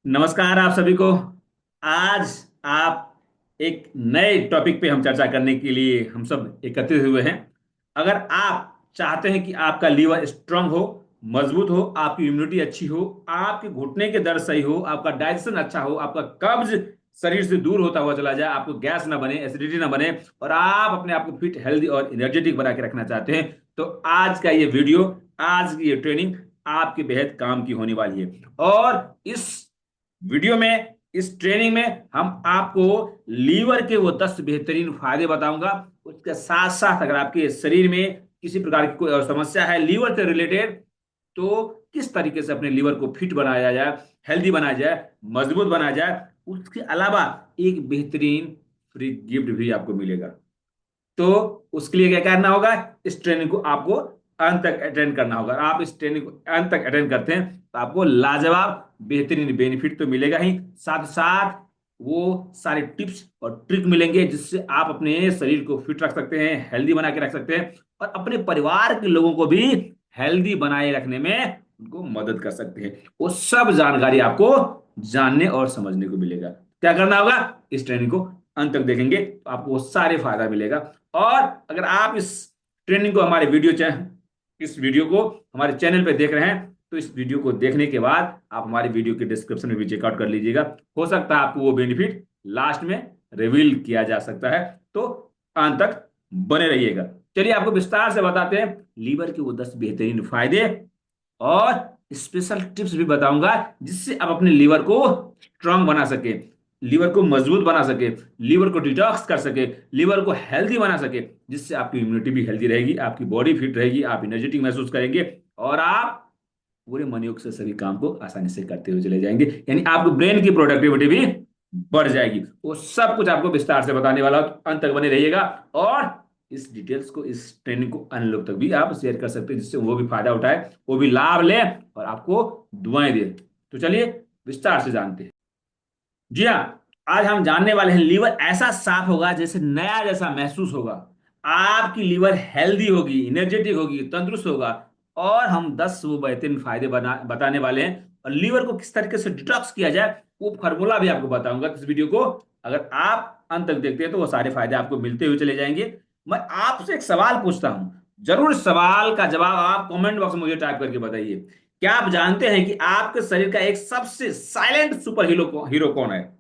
नमस्कार आप सभी को। आज आप एक नए टॉपिक पे हम चर्चा करने के लिए हम सब एकत्रित हुए हैं। अगर आप चाहते हैं कि आपका लीवर स्ट्रांग हो, मजबूत हो, आपकी इम्यूनिटी अच्छी हो, आपके घुटने के दर्द सही हो, आपका डाइजेशन अच्छा हो, आपका कब्ज शरीर से दूर होता हुआ चला जाए, आपको गैस ना बने, एसिडिटी ना बने, और आप अपने आप को फिट, हेल्दी और एनर्जेटिक बना के रखना चाहते हैं, तो आज का ये वीडियो, आज की ये ट्रेनिंग आपके बेहद काम की होने वाली है। और इस वीडियो में, इस ट्रेनिंग में हम आपको लीवर के वो 10 बेहतरीन फायदे बताऊंगा। उसके साथ साथ अगर आपके शरीर में किसी प्रकार की कोई और समस्या है लीवर से रिलेटेड, तो किस तरीके से अपने लीवर को फिट बनाया जाए, हेल्दी बनाया जाए, मजबूत बनाया जाए। उसके अलावा एक बेहतरीन फ्री गिफ्ट भी आपको मिलेगा। तो उसके लिए क्या करना होगा, इस ट्रेनिंग को आपको अंत तक अटेंड करना होगा। आप इस ट्रेनिंग को अंत तक अटेंड करते हैं तो आपको लाजवाब बेहतरीन बेनिफिट तो मिलेगा ही, साथ साथ वो सारे टिप्स और ट्रिक मिलेंगे जिससे आप अपने शरीर को फिट रख सकते हैं, हेल्दी बना के रख सकते हैं, और अपने परिवार के लोगों को भी हेल्दी बनाए रखने में उनको मदद कर सकते हैं। वो सब जानकारी आपको जानने और समझने को मिलेगा। क्या करना होगा, इस ट्रेनिंग को अंत तक देखेंगे तो आपको वो सारे फायदा मिलेगा। और अगर आप इस वीडियो को हमारे चैनल पे देख रहे हैं, तो इस वीडियो को देखने के बाद आप हमारी वीडियो के डिस्क्रिप्शन में भी चेकआउट कर लीजिएगा। हो सकता है आपको वो बेनिफिट लास्ट में रिवील किया जा सकता है, तो अंत तक बने रहिएगा। चलिए आपको विस्तार से बताते हैं लीवर के वो 10 बेहतरीन फायदे, और स्पेशल टिप्स भी बताऊंगा जिससे आप अपने लीवर को स्ट्रांग बना सके, लीवर को मजबूत बना सके, लीवर को डिटॉक्स कर सके, लीवर को हेल्दी बना सके, जिससे आपकी इम्यूनिटी भी हेल्दी रहेगी, आपकी बॉडी फिट रहेगी, आप एनर्जेटिक महसूस करेंगे, और आप पूरे मनयोग से सभी काम को आसानी से करते हुए चले जाएंगे। यानी आपके ब्रेन की प्रोडक्टिविटी भी बढ़ जाएगी। वो सब कुछ आपको विस्तार से बताने वाला हूं, अंत तक बने रहिएगा। और इस डिटेल्स को, इस ट्रेनिंग को अन्य लोग तक भी आप शेयर कर सकते हैं, जिससे वो भी फायदा उठाए, वो भी लाभ ले और आपको दुआएं दे। तो चलिए विस्तार से जानते हैं। जी हाँ, आज हम जानने वाले हैं लीवर ऐसा साफ होगा जैसे नया जैसा महसूस होगा। आपकी लीवर हेल्दी होगी, एनर्जेटिक होगी, तंदुरुस्त होगा। और हम 10 वो बेहतरीन फायदे बताने वाले हैं, और लीवर को किस तरीके से डिटॉक्स किया जाए वो फार्मूला भी आपको बताऊंगा। इस वीडियो को अगर आप अंत तक देखते हैं तो वो सारे फायदे आपको मिलते हुए चले जाएंगे। मैं आपसे एक सवाल पूछता हूं, जरूर इस सवाल का जवाब आप कमेंट बॉक्स में मुझे टाइप करके बताइए। क्या आप जानते हैं कि आपके शरीर का एक सबसे साइलेंट सुपर हीरो कौन है?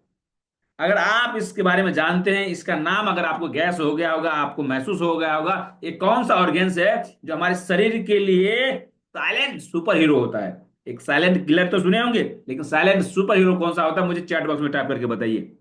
अगर आप इसके बारे में जानते हैं, इसका नाम अगर आपको गैस हो गया होगा, आपको महसूस हो गया होगा, ये कौन सा ऑर्गेन्स है जो हमारे शरीर के लिए साइलेंट सुपर हीरो होता है? एक साइलेंट किलर तो सुने होंगे, लेकिन साइलेंट सुपर हीरो कौन सा होता है, मुझे चैट बॉक्स में टाइप करके बताइए।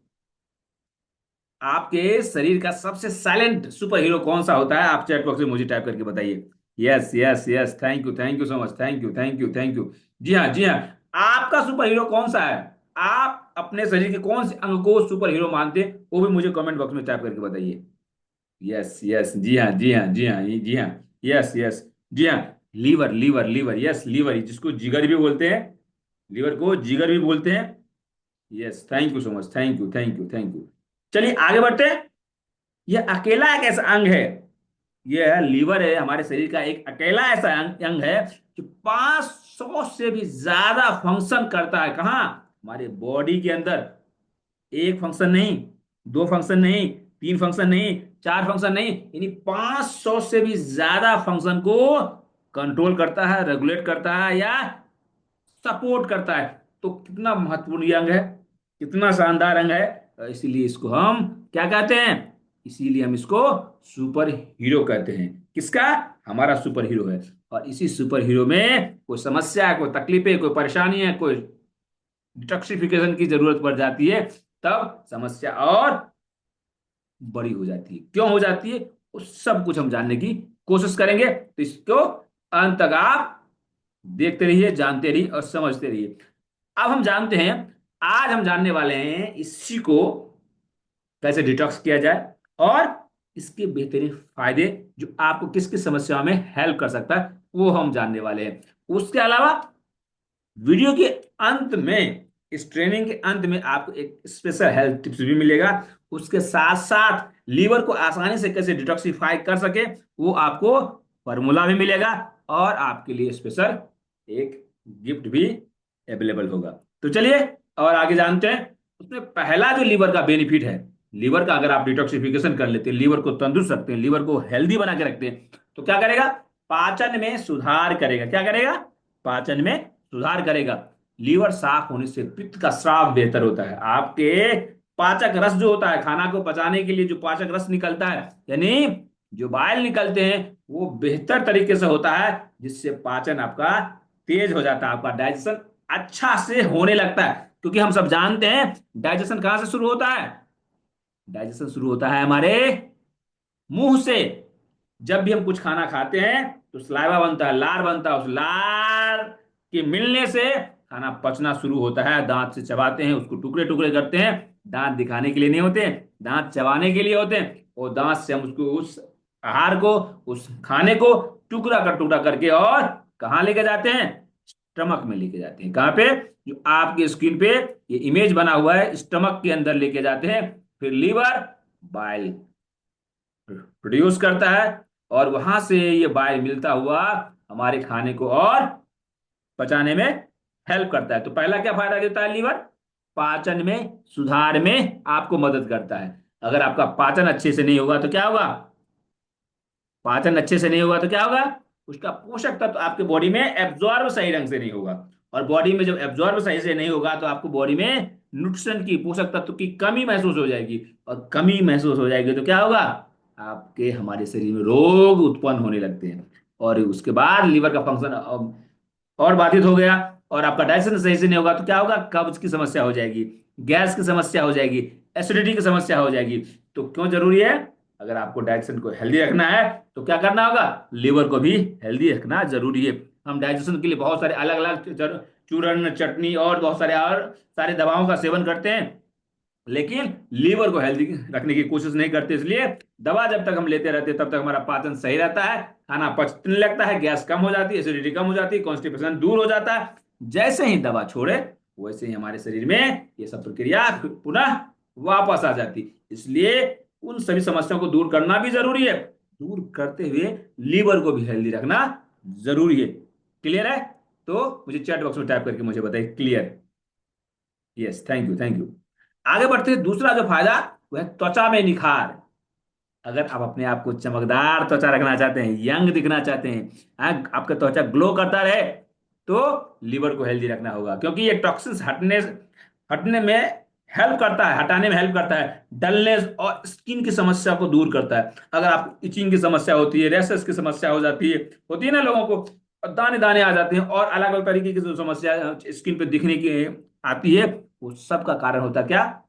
आपके शरीर का सबसे साइलेंट सुपर हीरो कौन सा होता है, आप चैट बॉक्स में मुझे टाइप करके बताइए। Yes yes yes, thank you so much, thank you. जी हाँ, जी हाँ। आपका सुपर हीरो कौन सा है? आप अपने शरीर के कौन से अंग को सुपर हीरो मानते हैं, वो भी मुझे कमेंट बॉक्स में टाइप करके बताइए। यस यस, जी हाँ, जी हाँ, जी हाँ, जी हाँ। यस यस, जी हाँ। Liver, liver, liver, yes liver, जिसको जिगर भी बोलते हैं, लीवर को जिगर भी बोलते हैं। Yes, thank you so much, thank you. चलिए आगे बढ़ते हैं। यह अकेला एक ऐसा अंग है, यह लीवर है हमारे शरीर का एक अकेला ऐसा अंग है जो 500 से भी ज्यादा फंक्शन करता है। कहाँ? हमारे बॉडी के अंदर। एक फंक्शन नहीं, दो फंक्शन नहीं, तीन फंक्शन नहीं, चार फंक्शन नहीं, यानी 500 से भी ज्यादा फंक्शन को कंट्रोल करता है, रेगुलेट करता है, या सपोर्ट करता है। तो कितना महत्वपूर्ण ये अंग है, कितना शानदार अंग है। इसीलिए इसको हम क्या कहते हैं? इसीलिए हम इसको सुपर हीरो कहते हैं। किसका? हमारा सुपर हीरो है। और इसी सुपर हीरो में कोई समस्या है, कोई तकलीफ है, कोई परेशानी है, कोई डिटॉक्सिफिकेशन की जरूरत पड़ जाती है, तब समस्या और बड़ी हो जाती है। क्यों हो जाती है, उस सब कुछ हम जानने की कोशिश करेंगे। तो इसको अंत तक आप देखते रहिए, जानते रहिए और समझते रहिए। अब हम जानते हैं, आज हम जानने वाले हैं इसी को कैसे डिटॉक्स किया जाए, और इसके बेहतरीन फायदे जो आपको किस किस समस्याओं में हेल्प कर सकता है वो हम जानने वाले हैं। उसके अलावा वीडियो के अंत में, इस ट्रेनिंग के अंत में आपको एक स्पेशल हेल्थ टिप्स भी मिलेगा। उसके साथ साथ लीवर को आसानी से कैसे डिटॉक्सिफाई कर सके वो आपको फॉर्मूला भी मिलेगा, और आपके लिए स्पेशल एक गिफ्ट भी अवेलेबल होगा। तो चलिए और आगे जानते हैं उसमें पहला जो लीवर का बेनिफिट है, लीवर का अगर आप डिटॉक्सिफिकेशन कर लेते हैं, लीवर को तंदुरुस्त रखते हैं, लीवर को हेल्दी बना के रखते हैं, तो क्या करेगा? पाचन में सुधार करेगा। क्या करेगा? पाचन में सुधार करेगा। लीवर साफ होने से पित्त का स्राव बेहतर होता है। आपके पाचक रस जो होता है, खाना को पचाने के लिए जो पाचक रस निकलता है, यानी जो बाइल निकलते हैं, वो बेहतर तरीके से होता है, जिससे पाचन आपका तेज हो जाता है, आपका डाइजेशन अच्छा से होने लगता है। क्योंकि हम सब जानते हैं डाइजेशन कहां से शुरू होता है? डाइजेशन शुरू होता है हमारे मुंह से। जब भी हम कुछ खाना खाते हैं तो सलाइवा बनता है, लार बनता है, उस लार के मिलने से खाना पचना शुरू होता है। दांत से चबाते हैं, उसको टुकड़े टुकड़े करते हैं। दांत दिखाने के लिए नहीं होते, दांत चबाने के लिए होते हैं। और दांत से हम उसको, उस आहार को, उस खाने को टुकड़ा करके और कहाँ लेके जाते हैं? स्टमक में लेके जाते हैं। कहाँ पे? जो आपकी स्क्रीन पे ये इमेज बना हुआ है, स्टमक के अंदर लेके जाते हैं। फिर लीवर बाइल प्रोड्यूस करता है, और वहां से ये बाइल मिलता हुआ हमारे खाने को और पचाने में हेल्प करता है। तो पहला क्या फायदा देता है लीवर? पाचन में सुधार में आपको मदद करता है। अगर आपका पाचन अच्छे से नहीं होगा तो क्या होगा? पाचन अच्छे से नहीं होगा तो क्या होगा? उसका पोषक तत्व आपके बॉडी में एब्जॉर्ब सही ढंग से नहीं होगा। और बॉडी में जब एब्जॉर्ब सही से नहीं होगा तो आपको बॉडी में न्यूट्रिशन की, पोषक तत्व की कमी महसूस हो जाएगी। और कमी महसूस हो जाएगी तो क्या होगा? आपके, हमारे शरीर में रोग उत्पन्न होने लगते हैं। और उसके बाद लीवर का फंक्शन और बाधित हो गया, और आपका डाइजेशन सही से नहीं होगा तो क्या होगा? कब्ज की समस्या हो जाएगी, गैस की समस्या हो जाएगी, एसिडिटी की समस्या हो जाएगी। तो क्यों जरूरी है? अगर आपको डाइजेशन को हेल्दी रखना है तो क्या करना होगा? लीवर को भी हेल्दी रखना जरूरी है। हम डाइजेशन के लिए बहुत सारे अलग अलग चूर्ण, चटनी और बहुत सारे और सारे दवाओं का सेवन करते हैं, लेकिन लीवर को हेल्दी रखने की कोशिश नहीं करते। इसलिए दवा जब तक हम लेते रहते हैं तब तक हमारा पाचन सही रहता है, खाना पचने लगता है, गैस कम हो जाती है, एसिडिटी कम हो जाती है, कॉन्स्टिपेशन दूर हो जाता है। जैसे ही दवा छोड़े, वैसे ही हमारे शरीर में ये सब प्रक्रिया पुनः वापस आ जाती है। इसलिए उन सभी समस्याओं को दूर करना भी जरूरी है। दूर करते हुए लीवर को भी हेल्दी रखना जरूरी है। क्लियर है? तो मुझे चैट बॉक्स में टाइप करके मुझे बताइए clear. Yes, thank you, thank you. आगे बढ़ते हैं, दूसरा जो फायदा वह है त्वचा में निखार। अगर आप अपने आप को चमकदार त्वचा रखना चाहते हैं, यंग दिखना चाहते हैं, आपका त्वचा ग्लो करता रहे, तो लीवर को हेल्दी रखना होगा। क्योंकि ये टॉक्सिन्स हटने हटने में हेल्प करता है, हटाने में हेल्प करता है, डलनेस और स्किन की समस्या को दूर करता है। अगर आप इचिंग की समस्या होती है, रैशेस की समस्या हो जाती है, होती है ना लोगों को, और दाने दाने आ जाते हैं, और अलग अलग तरीके की जो समस्या स्किन पे दिखने की आती है, वो सब का कारण होता है क्या?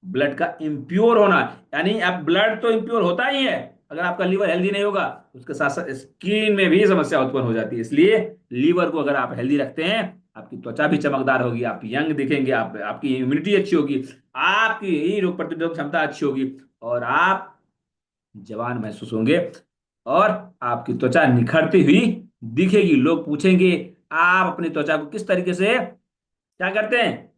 ब्लड का इम्प्योर होना। यानी अब ब्लड तो इम्प्योर होता ही है, अगर आपका लीवर हेल्दी नहीं होगा उसके साथ साथ स्किन में भी समस्या उत्पन्न हो जाती है। इसलिए लीवर को अगर आप हेल्दी रखते हैं, आपकी त्वचा भी चमकदार होगी, आप यंग दिखेंगे, आपकी इम्यूनिटी अच्छी होगी, आपकी रोग प्रतिरोधक क्षमता अच्छी होगी, और आप जवान महसूस होंगे, और आपकी त्वचा निखरती हुई दिखेगी। लोग पूछेंगे आप अपनी त्वचा को किस तरीके से क्या करते हैं,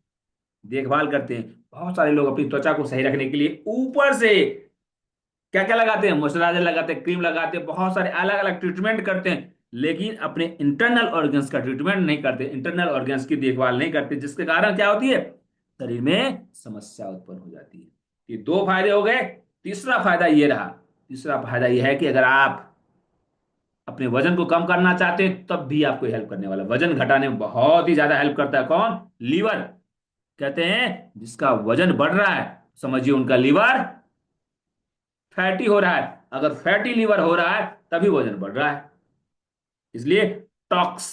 देखभाल करते हैं? बहुत सारे लोग अपनी त्वचा को सही रखने के लिए ऊपर से क्या क्या लगाते हैं, मॉइस्चराइजर लगाते हैं, क्रीम लगाते हैं, बहुत सारे अलग अलग ट्रीटमेंट करते हैं, लेकिन अपने इंटरनल ऑर्गन्स का ट्रीटमेंट नहीं करते, इंटरनल ऑर्गन्स की देखभाल नहीं करते, जिसके कारण क्या होती है? शरीर में समस्या उत्पन्न हो जाती है। ये दो फायदे हो गए। तीसरा फायदा ये रहा, तीसरा फायदा ये है कि अगर आप अपने वजन को कम करना चाहते हैं तब भी आपको हेल्प करने वाला, वजन घटाने में बहुत ही ज्यादा हेल्प करता है। कौन? लीवर। कहते हैं जिसका वजन बढ़ रहा है, समझिए उनका लीवर फैटी हो रहा है। अगर फैटी लीवर हो रहा है तभी वजन बढ़ रहा है। इसलिए टॉक्स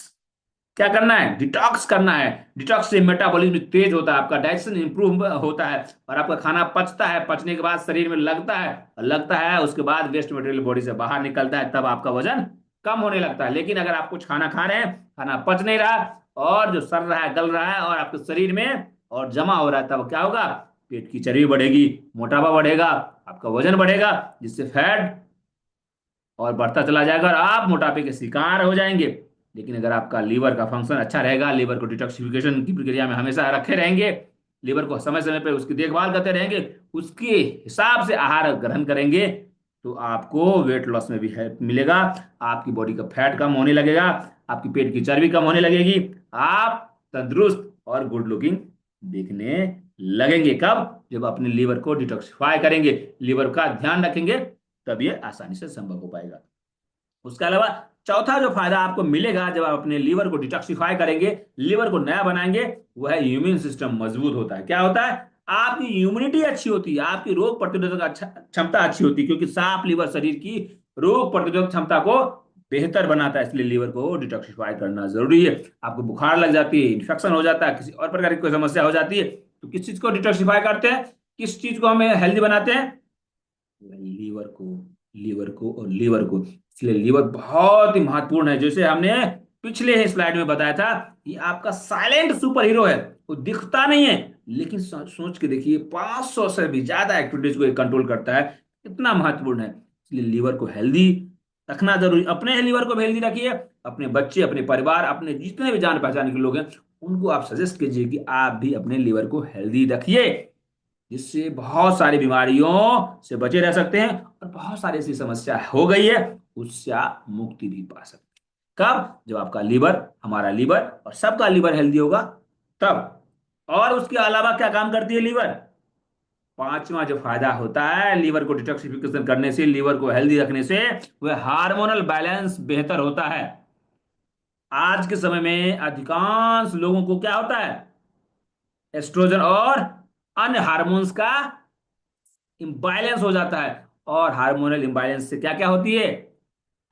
क्या करना है? डिटॉक्स करना है। डिटॉक्स से मेटाबॉलिज्म तेज होता है, आपका डाइजेशन इंप्रूव होता है, और आपका खाना पचता है, पचने के बाद शरीर में लगता है, और लगता है उसके बाद वेस्ट मटेरियल बॉडी से बाहर निकलता है, तब आपका वजन कम होने लगता है। लेकिन अगर आप कुछ खाना खा रहे हैं, खाना पच नहीं रहा, और जो सड़ रहा है, गल रहा है, और आपके शरीर में और जमा हो रहा है, तब क्या होगा? पेट की चर्बी बढ़ेगी, मोटापा बढ़ेगा, आपका वजन बढ़ेगा, जिससे फैट और बढ़ता चला जाएगा, और आप मोटापे के शिकार हो जाएंगे। लेकिन अगर आपका लीवर का फंक्शन अच्छा रहेगा, लीवर को डिटॉक्सिफिकेशन की प्रक्रिया में हमेशा रखे रहेंगे, लीवर को समय समय पर उसकी देखभाल करते रहेंगे, उसके हिसाब से आहार ग्रहण करेंगे, तो आपको वेट लॉस में भी हेल्प मिलेगा, आपकी बॉडी का फैट कम होने लगेगा, आपकी पेट की चर्बी कम होने लगेगी, आप तंदुरुस्त और गुड लुकिंग दिखने लगेंगे। कब? जब अपने लीवर को डिटॉक्सिफाई करेंगे, लीवर का ध्यान रखेंगे, तब ये आसानी से संभव हो पाएगा। उसके अलावा चौथा जो फायदा आपको मिलेगा जब आप अपने लीवर को डिटॉक्सिफाई करेंगे, लीवर को नया बनाएंगे, वह है इम्यून सिस्टम मजबूत होता है। क्या होता है? आपकी इम्यूनिटी अच्छी होती है, आपकी रोग प्रतिरोधक क्षमता अच्छी होती है, क्योंकि साफ लीवर शरीर की रोग प्रतिरोधक क्षमता को बेहतर बनाता है। इसलिए लीवर को डिटॉक्सिफाई करना जरूरी है। आपको बुखार लग जाती है, इन्फेक्शन हो जाता है, किसी और प्रकार की कोई समस्या हो जाती है, तो किस चीज को डिटॉक्सिफाई करते हैं, किस चीज को हमें हेल्दी बनाते हैं? लीवर को, लीवर को और लीवर को। इसलिए लीवर बहुत ही महत्वपूर्ण है। जैसे हमने पिछले ही स्लाइड में बताया था, ये आपका साइलेंट सुपर हीरो है। वो दिखता नहीं है, लेकिन सोच के देखिए 500 से भी ज्यादा एक्टिविटीज को कंट्रोल करता है। कितना महत्वपूर्ण है। इसलिए लीवर को हेल्दी रखना जरूरी। अपने लीवर को भी हेल्दी रखिए, अपने बच्चे, अपने परिवार, अपने जितने भी जान पहचान के लोग हैं, उनको आप सजेस्ट कीजिए कि आप भी अपने लीवर को हेल्दी रखिए, जिससे बहुत सारी बीमारियों से बचे रह सकते हैं, और बहुत सारी ऐसी समस्या हो गई है उससे आप मुक्ति भी पा सकते हैं। कब? जब आपका लीवर, हमारा लीवर और सबका लीवर हेल्दी होगा, तब। और उसके अलावा क्या काम करती है लीवर? पांचवा जो फायदा होता है लीवर को डिटॉक्सिफिकेशन करने से, लीवर को हेल्दी रखने से, वह हार्मोनल बैलेंस बेहतर होता है। आज के समय में अधिकांश लोगों को क्या होता है? एस्ट्रोजन और अन्य हार्मोन्स का इम्बैलेंस हो जाता है। और हार्मोनल इम्बैलेंस से क्या क्या होती है?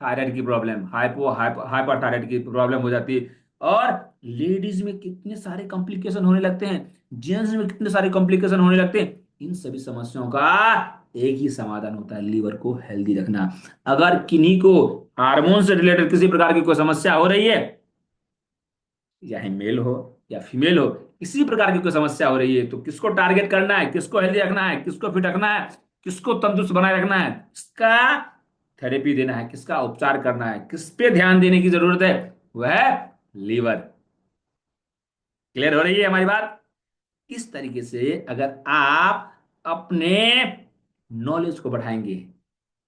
थायराइड की प्रॉब्लम, हाइपर थायराइड की प्रॉब्लम हो जाती है। और लेडीज में कितने सारे कॉम्प्लिकेशन होने लगते हैं, जेंट्स में कितने सारे कॉम्प्लिकेशन होने लगते हैं। इन सभी समस्याओं का एक ही समाधान होता है, लीवर को हेल्दी रखना। अगर किन्हीं को हार्मोन से रिलेटेड किसी प्रकार की कोई समस्या हो रही है, चाहे मेल हो या फीमेल हो, किसी प्रकार की कोई समस्या हो रही है, तो किसको टारगेट करना है, किसको हेल्दी रखना है, किसको फिट रखना है, किसको तंदुरुस्त बनाए रखना है, किसका थेरेपी देना है, किसका उपचार करना है, किस पे ध्यान देने की जरूरत है? वह लीवर। क्लियर हो रही है हमारी बात? इस तरीके से अगर आप अपने नॉलेज को बढ़ाएंगे,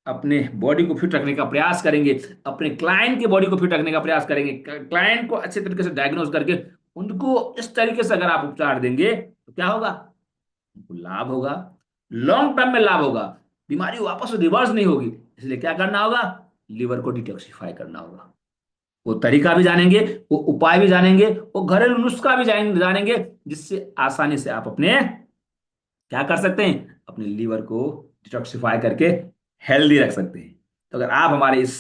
अपने बॉडी को फिट रखने का प्रयास करेंगे, अपने क्लाइंट की बॉडी को फिट रखने का प्रयास करेंगे, क्लाइंट को अच्छे तरीके से डायग्नोज करके उनको इस तरीके से अगर आप उपचार देंगे, तो क्या होगा? उनको लाभ होगा, लॉन्ग टर्म में लाभ होगा, बीमारी वापस रिवर्स नहीं होगी। इसलिए क्या करना होगा? लीवर को डिटॉक्सिफाई करना होगा। वो तरीका भी जानेंगे, वो उपाय भी जानेंगे, वो घरेलू नुस्खा भी जानेंगे, जिससे आसानी से आप अपने क्या कर सकते हैं? अपने लीवर को डिटॉक्सिफाई करके हेल्दी रख सकते हैं। तो अगर आप हमारे इस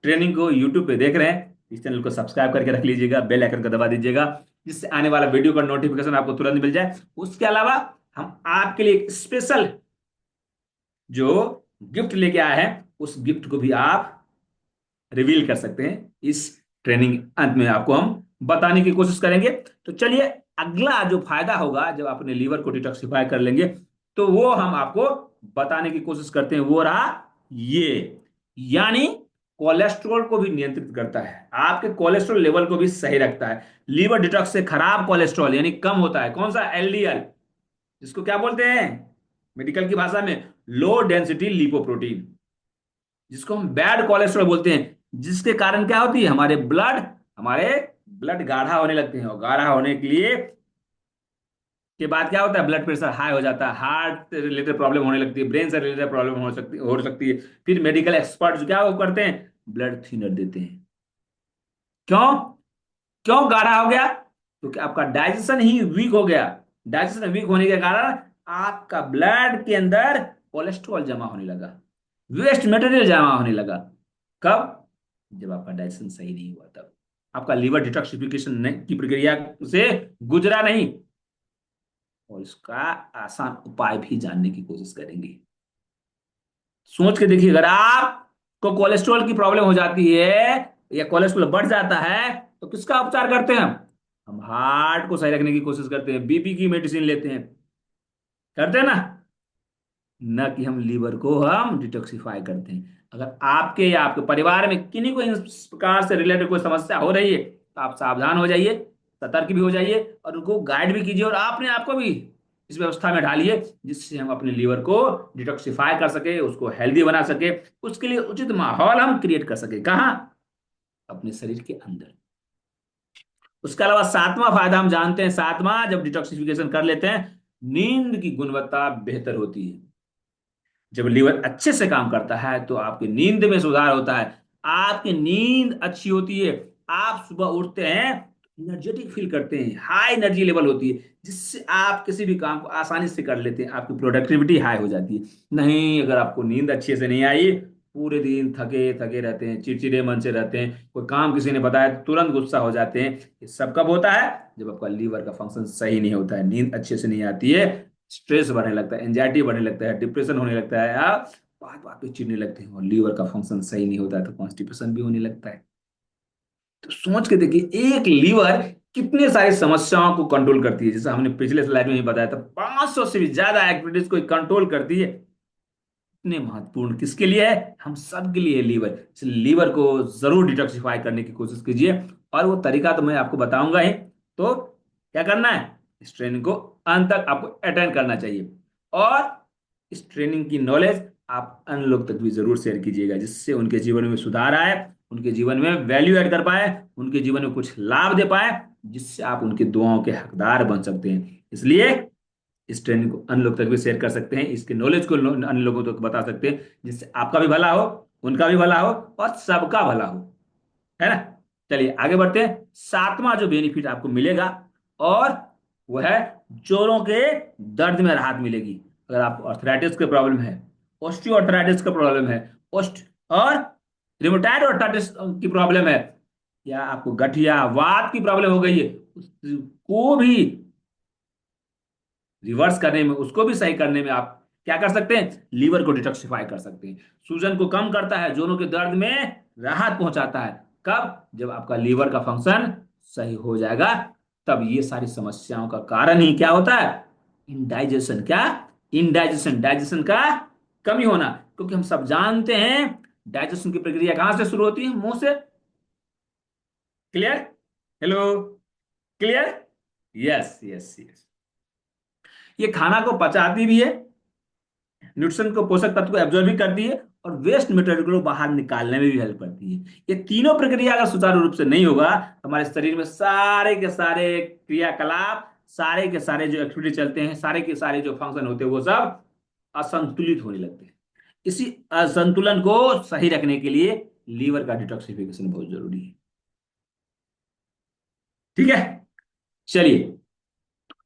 ट्रेनिंग को यूट्यूब पे देख रहे हैं, इस चैनल को सब्सक्राइब करके रख लीजिएगा, बेल आइकन को दबा दीजिएगा, जिससे आने वाला वीडियो का नोटिफिकेशन आपको तुरंत मिल जाए। उसके अलावा हम आपके लिए एक स्पेशल जो गिफ्ट लेके आए हैं, उस गिफ्ट को भी आप रिवील कर सकते हैं। इस ट्रेनिंग अंत में आपको हम बताने की कोशिश करेंगे। तो चलिए, अगला जो फायदा होगा जब आप अपने लीवर को डिटॉक्सिफाई कर लेंगे, तो वो हम आपको बताने की कोशिश करते हैं। वो रहा ये, यानी कोलेस्ट्रॉल को भी नियंत्रित करता है, आपके कोलेस्ट्रॉल लेवल को भी सही रखता है। लीवर डिटॉक्स से खराब कोलेस्ट्रॉल यानी कम होता है। कौन सा? एलडीएल, जिसको क्या बोलते हैं मेडिकल की भाषा में? लो डेंसिटी लिपोप्रोटीन, जिसको हम बैड कोलेस्ट्रॉल बोलते हैं। जिसके कारण क्या होती है? हमारे ब्लड गाढ़ा होने लगते हैं, और गाढ़ा होने के लिए के बाद क्या होता है? ब्लड प्रेशर हाई हो जाता है, हार्ट से रिलेटेड प्रॉब्लम होने लगती है, ब्रेन से रिलेटेड प्रॉब्लम हो सकती है। फिर मेडिकल एक्सपर्ट क्या वो करते हैं? ब्लड थिनर देते हैं। क्यों? क्यों गाढ़ा हो गया? क्योंकि आपका डाइजेशन ही वीक हो गया। डाइजेशन वीक होने के कारण आपका ब्लड के अंदर कोलेस्ट्रॉल जमा होने लगा, वेस्ट मटेरियल जमा होने लगा। कब? जब आपका डाइजेशन सही नहीं हुआ, तब आपका लीवर डिटॉक्सिफिकेशन की प्रक्रिया से गुजरा नहीं। और इसका आसान उपाय भी जानने की कोशिश करेंगे। सोच के देखिए, अगर आपको कोलेस्ट्रॉल की प्रॉब्लम हो जाती है या कोलेस्ट्रॉल बढ़ जाता है, तो किसका उपचार करते हैं हम हार्ट को सही रखने की कोशिश करते हैं, बीपी की मेडिसिन लेते हैं, करते हैं ना? न कि हम लीवर को हम डिटॉक्सिफाई करते हैं। अगर आपके या आपके परिवार में किन्हीं को इस प्रकार से रिलेटेड कोई समस्या हो रही है, तो आप सावधान हो जाइए, सतर्क भी हो जाइए, और उनको गाइड भी कीजिए, और आपने आपको भी इस व्यवस्था में ढालिए, जिससे हम अपने लीवर को डिटॉक्सिफाई कर सके, उसको हेल्दी बना सके। उसके लिए उचित माहौल हम क्रिएट कर सके। कहाँ? अपने शरीर के अंदर। उसके अलावा सातवां फायदा हम जानते हैं, सातवां, जब डिटॉक्सिफिकेशन कर लेते हैं, नींद की गुणवत्ता बेहतर होती है। जब लीवर अच्छे से काम करता है तो आपकी नींद में सुधार होता है। आपकी नींद अच्छी होती है, आप सुबह उठते हैं एनर्जेटिक फील करते हैं, हाई एनर्जी लेवल होती है, जिससे आप किसी भी काम को आसानी से कर लेते हैं, आपकी प्रोडक्टिविटी हाई हो जाती है। नहीं, अगर आपको नींद अच्छे से नहीं आई, पूरे दिन थके थके रहते हैं, चिड़चिड़े मन से रहते हैं, कोई काम किसी ने बताया तो तुरंत गुस्सा हो जाते हैं। ये सब कब होता है? जब आपका लीवर का फंक्शन सही नहीं होता है, नींद अच्छे से नहीं आती है, स्ट्रेस बढ़ने लगता है, एंजाइटी बढ़ने लगता है, डिप्रेशन होने लगता है, आप बात बात पे चिढ़ने लगते हैं, और लीवर का फंक्शन सही नहीं होता है तो कॉन्स्टिपेशन भी होने लगता है। तो सोच के देखिए, एक लीवर कितने सारी समस्याओं को कंट्रोल करती है, जैसे हमने पिछले स्लाइड में ही बताया था, 500 से भी ज्यादा एक्टिविटीज को कंट्रोल करती है। इतने महत्वपूर्ण किसके लिए है? हम सब के लिए लीवर। इसलिए लीवर को जरूर डिटॉक्सिफाई करने की कोशिश कीजिए, और वो तरीका तो मैं आपको बताऊंगा ही। तो क्या करना है? इस ट्रेनिंग को अंत तक आपको अटेंड करना चाहिए, और इस ट्रेनिंग की नॉलेज आप अन्य लोग तक भी जरूर शेयर कीजिएगा, जिससे उनके जीवन में सुधार आए, उनके जीवन में वैल्यू ऐड कर पाए, उनके जीवन में कुछ लाभ दे पाए, जिससे आप उनकी दुआओं के हकदार बन सकते हैं। इसलिए इस ट्रेनिंग को अन्य लोग तक भी शेयर कर सकते हैं, इसके नॉलेज को अन्य लोगों तक बता सकते हैं, जिससे आपका भी भला हो, उनका भी भला हो, और सबका भला हो, है ना? चलिए आगे बढ़ते हैं। सातवां जो बेनिफिट आपको मिलेगा, और वो है जोड़ों के दर्द में राहत मिलेगी। अगर आपको अर्थराइटिस की प्रॉब्लम है, ऑस्टियो अर्थराइटिस का प्रॉब्लम है, ओस्ट और रिमोटाइड अर्थराइटिस की प्रॉब्लम है, या आपको गठिया वात की प्रॉब्लम हो गई है, उसको भी रिवर्स करने में, उसको भी सही करने में आप क्या कर सकते हैं? लीवर को डिटॉक्सिफाई कर सकते हैं। सूजन को कम करता है, जोड़ों के दर्द में राहत पहुंचाता है। कब? जब आपका लीवर का फंक्शन सही हो जाएगा, तब ये सारी समस्याओं का कारण ही क्या होता है? इनडाइजेशन। क्या? इनडाइजेशन, डाइजेशन का कमी होना। क्योंकि हम सब जानते हैं डाइजेशन की प्रक्रिया कहां से शुरू होती है? मुंह से। Clear? Hello? Clear? Yes yes yes. ये खाना को पचाती भी है, न्यूट्रिशन को, पोषक तत्व को एब्जॉर्ब भी करती है, और वेस्ट मटेरियल को बाहर निकालने में भी हेल्प करती है। ये तीनों प्रक्रिया अगर सुचारू रूप से नहीं होगा, हमारे शरीर में सारे के सारे क्रियाकलाप, सारे के सारे जो एक्टिविटी चलते हैं, सारे के सारे जो फंक्शन होते हैं, वो सब असंतुलित होने लगते हैं। इसी असंतुलन को सही रखने के लिए लीवर का डिटॉक्सिफिकेशन बहुत जरूरी है। ठीक है, चलिए,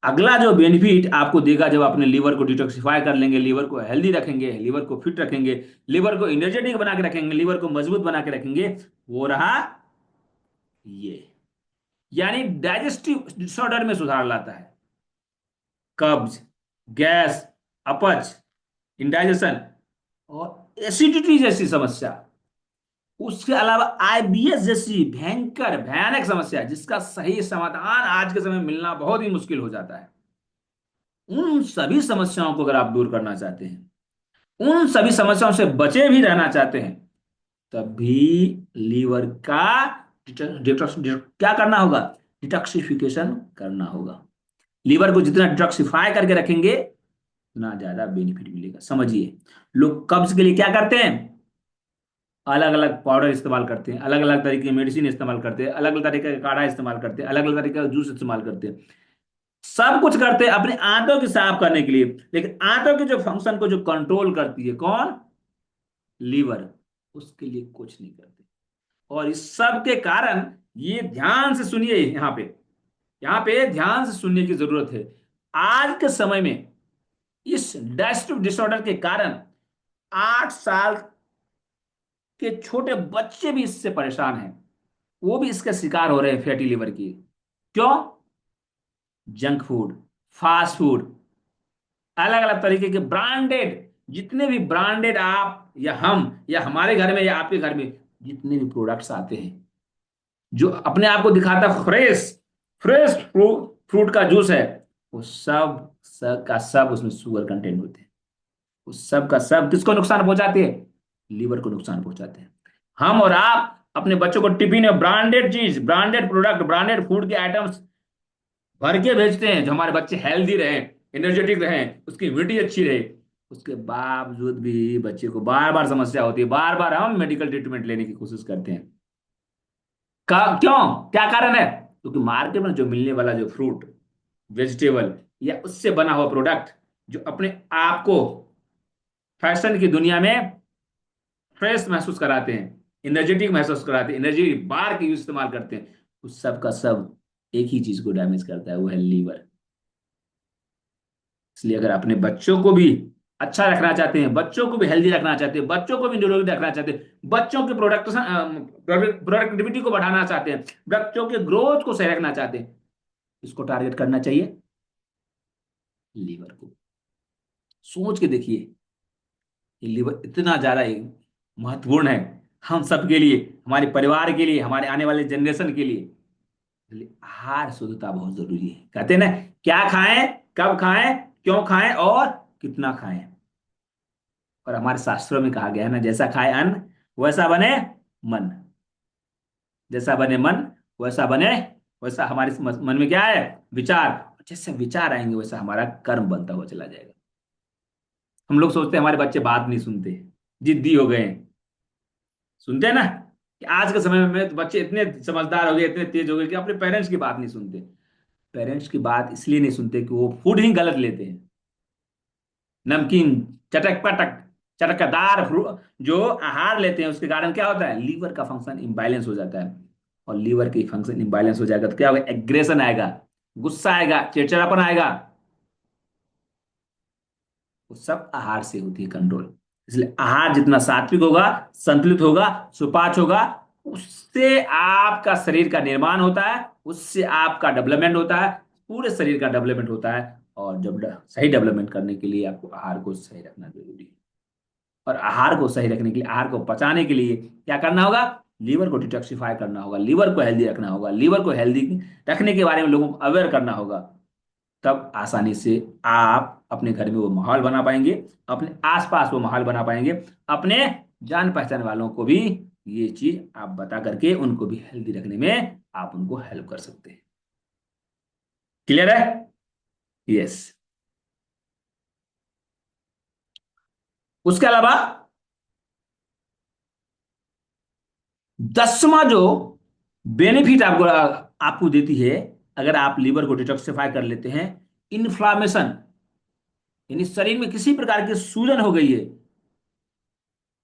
अगला जो बेनिफिट आपको देगा, जब अपने लीवर को डिटॉक्सिफाई कर लेंगे, लीवर को हेल्दी रखेंगे, लीवर को फिट रखेंगे, लीवर को एनर्जेटिक बना के रखेंगे, लीवर को मजबूत बना के रखेंगे, वो रहा ये, यानी डाइजेस्टिव डिसऑर्डर में सुधार लाता है। कब्ज, गैस, अपच, इंडाइजेशन, और एसिडिटी जैसी समस्या, उसके अलावा आईबीएस जैसी भयंकर भयानक समस्या, जिसका सही समाधान आज के समय में मिलना बहुत ही मुश्किल हो जाता है, उन सभी समस्याओं को अगर आप दूर करना चाहते हैं, उन सभी समस्याओं से बचे भी रहना चाहते हैं, तब भी लीवर का क्या करना होगा? डिटॉक्सिफिकेशन करना होगा। लीवर को जितना डिटॉक्सिफाई करके रखेंगे, उतना ज्यादा बेनिफिट मिलेगा। समझिए, लोग कब्ज के लिए क्या करते हैं? अलग अलग पाउडर इस्तेमाल करते हैं, अलग अलग तरीके की मेडिसिन इस्तेमाल करते हैं, अलग अलग तरीके का काढ़ा इस्तेमाल करते हैं, अलग अलग तरीके का जूस इस्तेमाल करते हैं, सब कुछ करते हैं अपने आंतों की साफ करने के लिए। लेकिन आंतों के जो फंक्शन को जो कंट्रोल करती है, कौन? लीवर। उसके लिए कुछ नहीं करते। और इस सब के कारण, ये ध्यान से सुनिए, यहाँ पे ध्यान से सुनने की जरूरत है। आज के समय में इस डाइजेस्टिव डिसऑर्डर के कारण 8 साल के छोटे बच्चे भी इससे परेशान हैं, वो भी इसका शिकार हो रहे हैं, फैटी लिवर की। क्यों? जंक फूड, फास्ट फूड, अलग अलग तरीके के ब्रांडेड, जितने भी ब्रांडेड आप या हम या हमारे घर में या आपके घर में जितने भी प्रोडक्ट्स आते हैं, जो अपने आप को दिखाता फ्रेश, फ्रेश फ्रूट का जूस है, वो सब का सब उसमें शुगर कंटेंट होते हैं। उस सब का सब किसको नुकसान पहुंचाते हैं? लीवर को नुकसान पहुंचाते हैं। हम और आप अपने बच्चों को टिफिन में ब्रांडेड चीज, ब्रांडेड प्रोडक्ट, ब्रांडेड फूड के आइटम्स भर के भेजते हैं, जो हमारे बच्चे हेल्दी रहें, एनर्जेटिक रहें, उसकी इम्यूनिटी अच्छी रहे। उसके बावजूद भी बच्चे को बार बार समस्या होती है, बार बार हम मेडिकल ट्रीटमेंट लेने की कोशिश करते हैं। क्यों? क्या कारण है? क्योंकि मार्केट में जो मिलने वाला जो फ्रूट, वेजिटेबल या उससे बना हुआ प्रोडक्ट जो अपने आप को फैशन की दुनिया में फ्रेश महसूस कराते हैं, एनर्जेटिक महसूस कराते हैं, एनर्जी बार के यूज इस्तेमाल करते हैं, उस सब का सब एक ही चीज को डैमेज करता है, वो है लीवर। इसलिए अगर अपने बच्चों को भी अच्छा रखना चाहते हैं, बच्चों को भी हेल्दी रखना चाहते हैं, बच्चों को भी निरोगी रखना चाहते हैं, बच्चों के प्रोडक्टिविटी को बढ़ाना चाहते हैं, बच्चों के ग्रोथ को सही रखना चाहते हैं, इसको टारगेट करना चाहिए, लीवर को। सोच के देखिए, ये लीवर इतना ज्यादा महत्वपूर्ण है हम सबके लिए, हमारे परिवार के लिए, हमारे आने वाले जनरेशन के लिए। इसलिए आहार शुद्धता बहुत जरूरी है। कहते हैं ना, क्या खाएं, कब खाएं, क्यों खाएं और कितना खाएं। और हमारे शास्त्रों में कहा गया है ना, जैसा खाए अन्न वैसा बने मन, जैसा बने मन वैसा बने, वैसा हमारे मन में क्या है, विचार। जैसे विचार आएंगे वैसा हमारा कर्म बनता हुआ चला जाएगा। हम लोग सोचते हैं हमारे बच्चे बात नहीं सुनते, जिद्दी हो गए हैं। सुनते हैं ना कि आज के समय में तो बच्चे इतने समझदार हो गए, इतने तेज हो गए कि अपने पेरेंट्स की बात नहीं सुनते। पेरेंट्स की बात इसलिए नहीं सुनते कि वो फूड ही गलत लेते हैं, नमकीन, चटक पटक, चटकदार जो आहार लेते हैं, उसके कारण क्या होता है, लीवर का फंक्शन इम्बैलेंस हो जाता है। और लीवर की फंक्शन इम्बैलेंस हो जाएगा तो क्या होगा, एग्रेशन आएगा, गुस्सा आएगा, चिड़चिड़ापन आएगा। वो सब आहार से होती है कंट्रोल। इसलिए आहार जितना सात्विक होगा, संतुलित होगा, सुपाच्य होगा, उससे आपका शरीर का निर्माण होता है, उससे आपका डेवलपमेंट होता है, पूरे शरीर का डेवलपमेंट होता है। और जब सही डेवलपमेंट करने के लिए आपको आहार को सही रखना जरूरी है। और आहार को सही रखने के लिए, आहार को पचाने के लिए क्या करना होगा, लीवर को डिटॉक्सिफाई करना होगा, लीवर को हेल्दी रखना होगा, लीवर को हेल्दी रखने के बारे में लोगों को अवेयर करना होगा। तब आसानी से आप अपने घर में वो माहौल बना पाएंगे, अपने आसपास वो माहौल बना पाएंगे, अपने जान पहचान वालों को भी ये चीज आप बता करके उनको भी हेल्दी रखने में आप उनको हेल्प कर सकते हैं। क्लियर है? यस। उसके अलावा 10वां जो बेनिफिट आपको आपको देती है, अगर आप लीवर को डिटॉक्सिफाई कर लेते हैं, इन्फ्लामेशन, यानी शरीर में किसी प्रकार की सूजन हो गई है,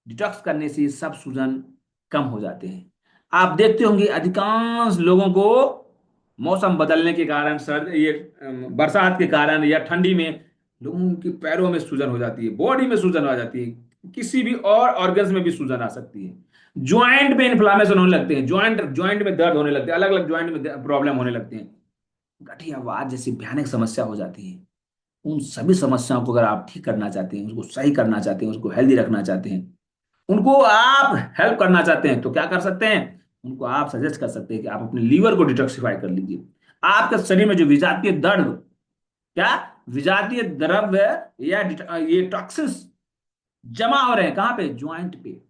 डिटॉक्स करने से सब सूजन कम हो जाते हैं। आप देखते होंगे अधिकांश लोगों को मौसम बदलने के कारण, सर्द ये बरसात के कारण या ठंडी में लोगों के पैरों में सूजन हो जाती है, बॉडी में सूजन आ जाती है, किसी भी और ऑर्गन्स में भी सूजन आ सकती है, ज्वाइंट में इन्फ्लामेशन होने लगते हैं, ज्वाइंट ज्वाइंट में दर्द होने लगते हैं, अलग अलग ज्वाइंट में प्रॉब्लम होने लगते हैं, गठियावाद जैसी भयानक समस्या हो जाती है। उन सभी समस्याओं को अगर आप ठीक करना चाहते हैं, उसको सही करना चाहते हैं, उसको हेल्दी रखना चाहते हैं, उनको आप हेल्प करना चाहते हैं, तो क्या कर सकते हैं, उनको आप सजेस्ट कर सकते हैं कि आप अपने लीवर को डिटॉक्सिफाई कर लीजिए। आपके शरीर में जो विजातीय दर्द, क्या विजातीय द्रव्य या ये टॉक्सिन्स जमा हो रहे हैं, कहाँ पे, ज्वाइंट पे,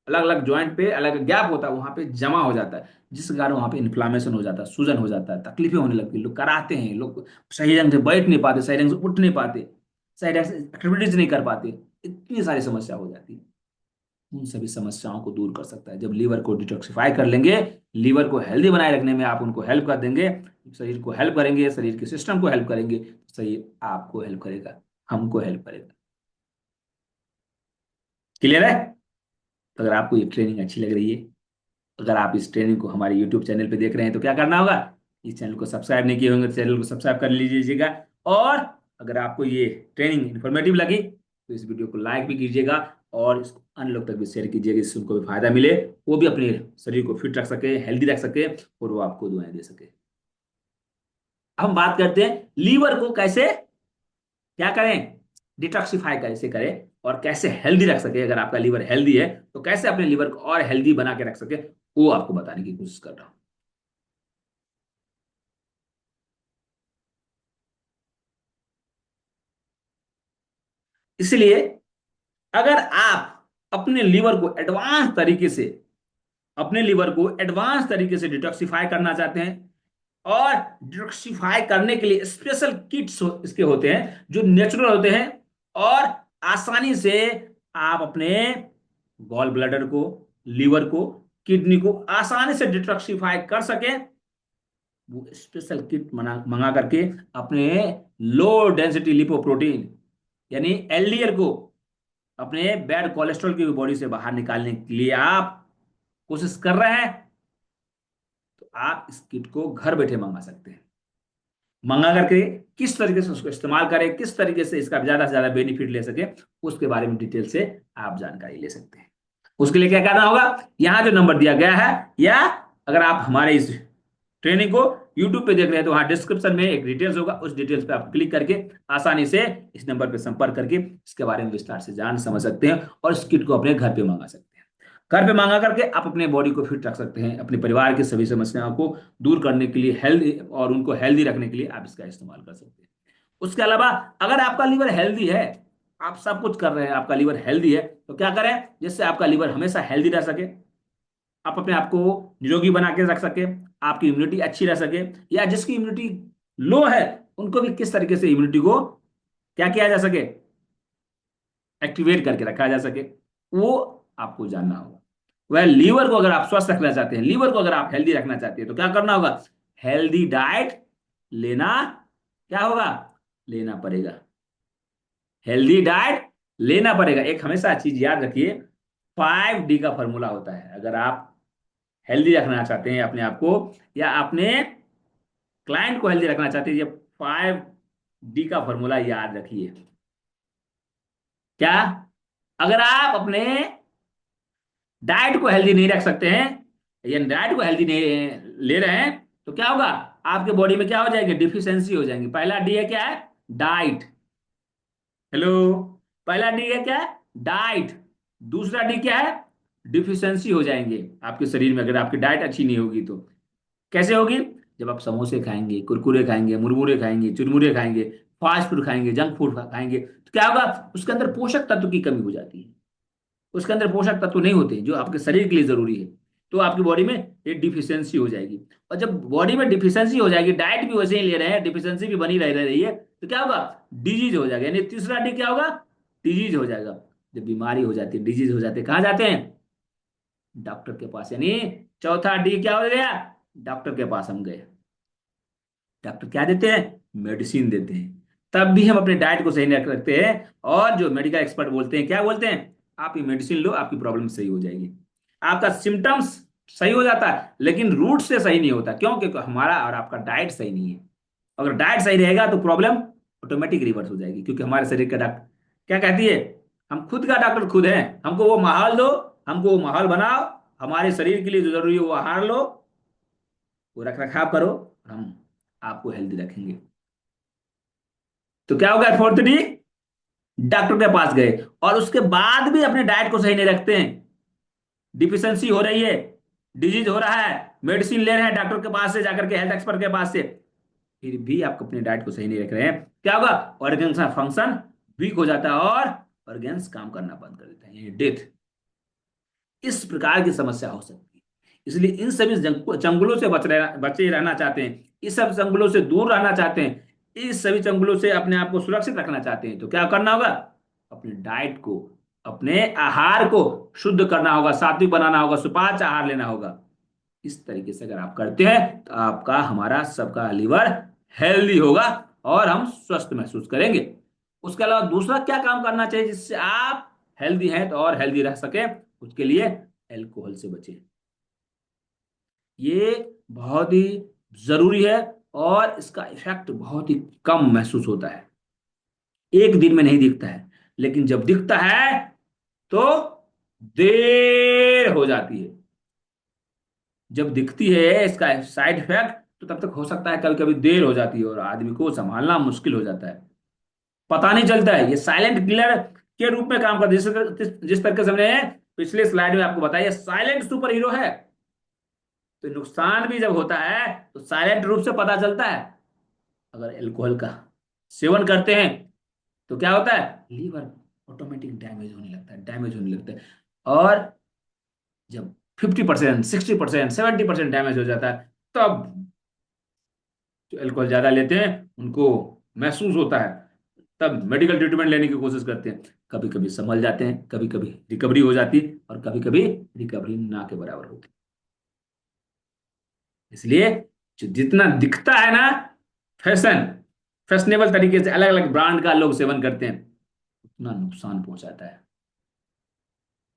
अलग अलग ज्वाइंट पे अलग गैप होता है, वहां पे जमा हो जाता है, जिस कारण वहां पे इन्फ्लामेशन हो जाता है, सूजन हो जाता है, तकलीफें होने लगती है, लोग कराते हैं, लोग सही ढंग से बैठ नहीं पाते, सही ढंग से उठ नहीं पाते, सही ढंग से एक्टिविटीज नहीं कर पाते, इतनी सारी समस्या हो जाती है। उन सभी समस्याओं को दूर कर सकता है जब लीवर को डिटॉक्सिफाई कर लेंगे, लीवर को हेल्दी बनाए रखने में आप उनको हेल्प कर देंगे, शरीर को हेल्प करेंगे, शरीर के सिस्टम को हेल्प करेंगे, तो शरीर आपको हेल्प करेगा, हमको हेल्प करेगा। क्लियर है? तो अगर आपको ये ट्रेनिंग अच्छी लग रही है, अगर आप इस ट्रेनिंग को हमारे यूट्यूब चैनल पे देख रहे हैं, तो क्या करना होगा, इस चैनल को सब्सक्राइब नहीं किए होंगे तो चैनल को सब्सक्राइब कर लीजिएगा। और अगर आपको ये ट्रेनिंग इन्फॉर्मेटिव लगी तो इस वीडियो को लाइक भी कीजिएगा, और इसको अन्य लोग तक भी शेयर कीजिएगा, जिससे उनको भी फायदा मिले, वो भी अपने शरीर को फिट रख सके, हेल्दी रख सके, और वो आपको दुआएं दे सके। अब हम बात करते हैं लीवर को कैसे क्या करें, डिटॉक्सिफाई कैसे करें, और कैसे हेल्दी रख सके। अगर आपका लीवर हेल्दी है तो कैसे अपने लीवर को और हेल्दी बना के रख सके, वो आपको बताने की कोशिश कर रहा हूं। इसलिए अगर आप अपने लीवर को एडवांस तरीके से, अपने लीवर को एडवांस तरीके से डिटॉक्सिफाई करना चाहते हैं, और डिटॉक्सिफाई करने के लिए स्पेशल किट्स इसके होते हैं जो नेचुरल होते हैं, और आसानी से आप अपने गॉल ब्लैडर को, लीवर को, किडनी को आसानी से डिटॉक्सिफाई कर सकें, वो स्पेशल किट मंगा करके अपने लो डेंसिटी लिपोप्रोटीन यानी एलडीएल को, अपने बैड कोलेस्ट्रॉल की बॉडी से बाहर निकालने के लिए आप कोशिश कर रहे हैं, तो आप इस किट को घर बैठे मंगा सकते हैं। मंगा करके किस तरीके से उसको इस्तेमाल करें, किस तरीके से इसका ज्यादा से ज्यादा बेनिफिट ले सके, उसके बारे में डिटेल से आप जानकारी ले सकते हैं। उसके लिए क्या करना होगा, यहाँ जो नंबर दिया गया है, या अगर आप हमारे इस ट्रेनिंग को यूट्यूब पे देख रहे हैं तो वहां डिस्क्रिप्शन में एक डिटेल्स होगा, उस डिटेल्स पे आप क्लिक करके आसानी से इस नंबर पे संपर्क करके इसके बारे में विस्तार से जान समझ सकते हैं और इस किट को अपने घर पे मंगा सकते हैं। घर पे मंगा करके आप अपने बॉडी को फिट रख सकते हैं, अपने परिवार की सभी समस्याओं को दूर करने के लिए, हेल्दी और उनको हेल्दी रखने के लिए आप इसका इस्तेमाल कर सकते हैं। उसके अलावा अगर आपका लीवर हेल्दी है, आप सब कुछ कर रहे हैं, आपका लीवर हेल्दी है, तो क्या करें जिससे आपका लीवर हमेशा हेल्दी रह सके, आप अपने आप को निरोगी बना के रख सके, आपकी इम्यूनिटी अच्छी रह सके, या जिसकी इम्यूनिटी लो है उनको भी किस तरीके से इम्यूनिटी को क्या किया जा सके, एक्टिवेट करके रखा जा सके, वो आपको जानना होगा। वह लीवर को अगर आप स्वस्थ रखना चाहते हैं, लीवर को अगर आप हेल्दी रखना चाहते हैं, तो क्या करना होगा, हेल्दी डाइट लेना क्या होगा, लेना पड़ेगा। हेल्दी डाइट लेना पड़ेगा। एक हमेशा चीज याद रखिए, 5D का फॉर्मूला होता है। अगर आप हेल्दी रखना चाहते हैं अपने आप को, या अपने क्लाइंट को हेल्दी रखना चाहते हैं, ये 5D का फॉर्मूला याद रखिए। क्या, अगर आप अपने डाइट को हेल्दी नहीं रख सकते हैं, या डाइट को हेल्दी नहीं ले रहे हैं, तो क्या होगा, आपके बॉडी में क्या हो जाएगी, डिफिशियंसी हो जाएंगी। पहला डी है क्या है, डाइट। हेलो, पहला डी है क्या है, डाइट। दूसरा डी क्या है, डिफिशियंसी हो जाएंगे आपके शरीर में, अगर आपकी डाइट अच्छी नहीं होगी तो। कैसे होगी, जब आप समोसे खाएंगे, कुरकुरे खाएंगे, मुरमुरे खाएंगे, चुरमुरे खाएंगे, फास्ट फूड खाएंगे, जंक फूड खाएंगे, तो क्या होगा, उसके अंदर पोषक तत्व की कमी हो जाती है। उसके अंदर पोषक तत्व नहीं होते जो आपके शरीर के लिए जरूरी है, तो आपकी बॉडी में एक डिफिशियंसी हो जाएगी। और जब बॉडी में डिफिशियंसी हो जाएगी, डाइट भी वैसे ही ले रहे हैं, डिफिशियंसी भी बनी रह रही है, तो क्या होगा, डिजीज हो जाएगा। यानी तीसरा डी क्या होगा, डिजीज हो जाएगा। जब बीमारी हो जाती है, डिजीज हो जाती है, कहाँ जाते हैं, डॉक्टर के पास। यानी चौथा डी क्या हो गया, डॉक्टर के पास हम गए। डॉक्टर क्या देते हैं, मेडिसिन देते हैं। तब भी हम अपने डाइट को सही नहीं रखते हैं, और जो मेडिकल एक्सपर्ट बोलते हैं, क्या बोलते हैं, आप ये मेडिसिन लो, आपकी प्रॉब्लम सही हो जाएगी। आपका सिम्टम्स सही हो जाता है, लेकिन रूट से सही नहीं होता। क्यों, क्योंकि हमारा और आपका डाइट सही नहीं है। अगर डाइट सही रहेगा तो प्रॉब्लम ऑटोमेटिक रिवर्स हो जाएगी, क्योंकि हमारे शरीर का डॉक्टर क्या कहती है, हम खुद का डॉक्टर खुद हैं। हमको वो माहौल दो, हमको वो माहौल बनाओ, हमारे शरीर के लिए जो जरूरी है वो आहार लो, वो रख रखाव करो, हम आपको हेल्दी रखेंगे। तो क्या होगा, फोर्थ डी, डॉक्टर के पास गए, और उसके बाद भी अपने डाइट को सही नहीं रखते हैं, डिफिशियंसी हो रही है, डिजीज हो रहा है, मेडिसिन ले रहे हैं डॉक्टर के पास से जाकर के, हेल्थ एक्सपर्ट के पास से, फिर भी आप अपने डाइट को सही नहीं रख रहे हैं, क्या होगा, ऑर्गन्स का फंक्शन वीक हो जाता है, और ऑर्गन्स काम करना बंद कर देता है, डेथ। इस प्रकार की समस्या हो सकती है। इसलिए इन सभी चंगुलों से बचे रहना चाहते हैं, इस सब चंगुलों से दूर रहना चाहते हैं, इस सभी चंगुलों से अपने आप को सुरक्षित रखना चाहते हैं, तो क्या करना होगा, अपने डाइट को, अपने आहार को शुद्ध करना होगा, सात्विक बनाना होगा, सुपाच्य आहार लेना होगा। इस तरीके से अगर आप करते हैं, तो आपका हमारा सबका लीवर हेल्दी होगा, और हम स्वस्थ महसूस करेंगे। उसके अलावा दूसरा क्या काम करना चाहिए जिससे आप हेल्दी हैं तो और हेल्दी रह सके, उसके लिए अल्कोहल से बचें। ये बहुत ही जरूरी है, और इसका इफेक्ट बहुत ही कम महसूस होता है, एक दिन में नहीं दिखता है, लेकिन जब दिखता है तो देर हो जाती है। जब दिखती है इसका साइड इफेक्ट, तो तब तक हो सकता है कभी कभी देर हो जाती है, और आदमी को संभालना मुश्किल हो जाता है, पता नहीं चलता है। ये साइलेंट किलर के रूप में काम करता है, जिस तरीके से हमने पिछले स्लाइड में आपको बताया, साइलेंट सुपर हीरो है। तो नुकसान भी जब होता है तो साइलेंट रूप से पता चलता है। अगर अल्कोहल का सेवन करते हैं तो क्या होता है, लीवर ऑटोमेटिक डैमेज होने लगता है, डैमेज होने लगता है। और जब 50%, 60%, 70% डैमेज हो जाता है, तब जो अल्कोहल ज्यादा लेते हैं उनको महसूस होता है, तब मेडिकल ट्रीटमेंट लेने की कोशिश करते हैं। कभी कभी संभल जाते हैं, कभी कभी रिकवरी हो जाती है, और कभी कभी रिकवरी ना के बराबर होती है। इसलिए जितना दिखता है ना, फैशन, फैशनेबल तरीके से अलग अलग ब्रांड का लोग सेवन करते हैं, उतना नुकसान पहुंचाता है।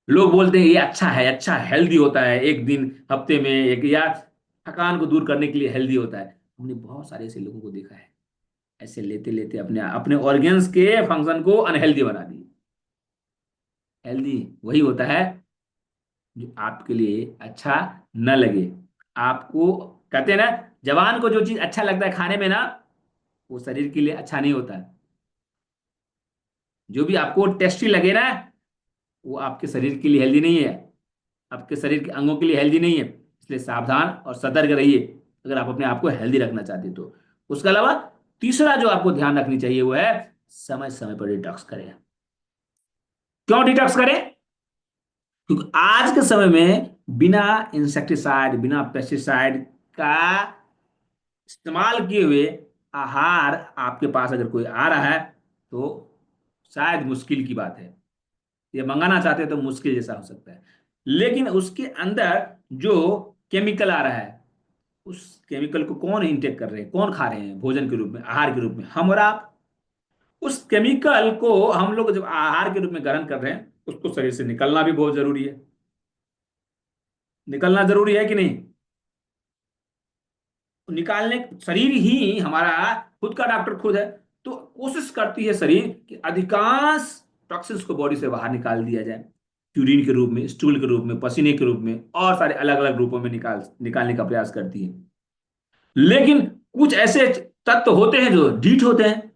लोग बोलते हैं ये अच्छा है, अच्छा हेल्दी होता है, एक दिन हफ्ते में एक, या थकान को दूर करने के लिए हेल्दी होता है। हमने बहुत सारे ऐसे लोगों को देखा है, ऐसे लेते लेते अपने अपने ऑर्गेन्स के फंक्शन को अनहेल्दी बना दिए। हेल्दी वही होता है जो आपके लिए अच्छा न लगे आपको। कहते हैं ना, जवान को जो चीज अच्छा लगता है खाने में ना, वो शरीर के लिए अच्छा नहीं होता है। जो भी आपको टेस्टी लगे ना, वो आपके शरीर के लिए हेल्दी नहीं है, आपके शरीर के अंगों के लिए हेल्दी नहीं है। इसलिए सावधान और सतर्क रहिए अगर आप अपने आप को हेल्दी रखना चाहते हैं तो। उसके अलावा तीसरा जो आपको ध्यान रखनी चाहिए वो है समय समय पर डिटॉक्स करें। क्यों डिटॉक्स करें? क्योंकि आज के समय में बिना इंसेक्टिसाइड, बिना पेस्टिसाइड का इस्तेमाल किए हुए आहार आपके पास अगर कोई आ रहा है तो शायद मुश्किल की बात है। ये मंगाना चाहते हैं तो मुश्किल जैसा हो सकता है। लेकिन उसके अंदर जो केमिकल आ रहा है, उस केमिकल को कौन इंटेक कर रहे हैं, कौन खा रहे हैं भोजन के रूप में, आहार के रूप में? हम और आप। उस केमिकल को हम लोग जब आहार के रूप में ग्रहण कर रहे हैं, उसको शरीर से निकलना भी बहुत जरूरी है। निकलना जरूरी है कि नहीं? तो निकालने, शरीर ही हमारा खुद का डॉक्टर खुद है। तो कोशिश करती है शरीर कि अधिकांश टॉक्सिन्स को बॉडी से बाहर निकाल दिया जाए, यूरिन के रूप में, स्टूल के रूप में, पसीने के रूप में, और सारे अलग अलग रूपों में निकालने का प्रयास करती है। लेकिन कुछ ऐसे तत्व होते हैं जो ढीठ होते हैं,